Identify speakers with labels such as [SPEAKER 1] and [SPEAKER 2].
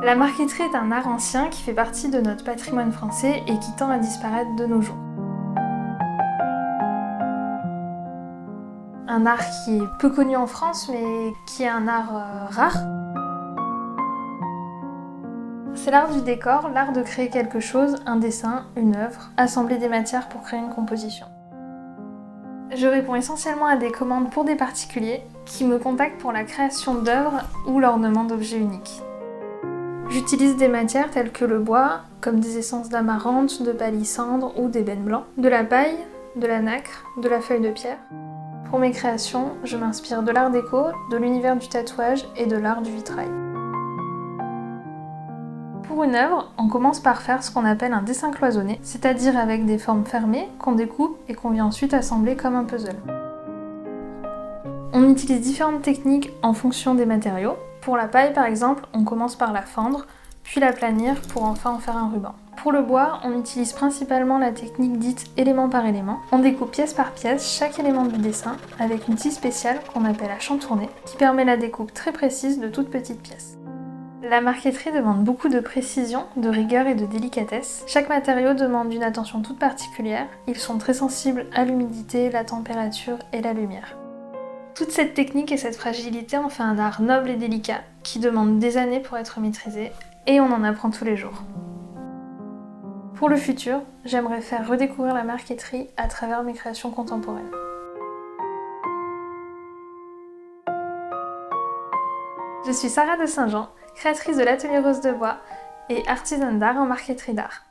[SPEAKER 1] La marqueterie est un art ancien qui fait partie de notre patrimoine français et qui tend à disparaître de nos jours. Un art qui est peu connu en France, mais qui est un art rare. C'est l'art du décor, l'art de créer quelque chose, un dessin, une œuvre, assembler des matières pour créer une composition. Je réponds essentiellement à des commandes pour des particuliers qui me contactent pour la création d'œuvres ou l'ornement d'objets uniques. J'utilise des matières telles que le bois, comme des essences d'amarante, de palissandre ou d'ébène blanc, de la paille, de la nacre, de la feuille de pierre. Pour mes créations, je m'inspire de l'art déco, de l'univers du tatouage et de l'art du vitrail. Pour une œuvre, on commence par faire ce qu'on appelle un dessin cloisonné, c'est-à-dire avec des formes fermées qu'on découpe et qu'on vient ensuite assembler comme un puzzle. On utilise différentes techniques en fonction des matériaux. Pour la paille par exemple, on commence par la fendre, puis la planir pour enfin en faire un ruban. Pour le bois, on utilise principalement la technique dite élément par élément. On découpe pièce par pièce chaque élément du dessin avec une scie spéciale qu'on appelle à chantourner, qui permet la découpe très précise de toutes petites pièces. La marqueterie demande beaucoup de précision, de rigueur et de délicatesse. Chaque matériau demande une attention toute particulière. Ils sont très sensibles à l'humidité, la température et la lumière. Toute cette technique et cette fragilité en fait un art noble et délicat qui demande des années pour être maîtrisé et on en apprend tous les jours. Pour le futur, j'aimerais faire redécouvrir la marqueterie à travers mes créations contemporaines. Je suis Sarah de Saint-Jean, créatrice de l'Atelier Rose de Bois et artisane d'art en marqueterie d'art.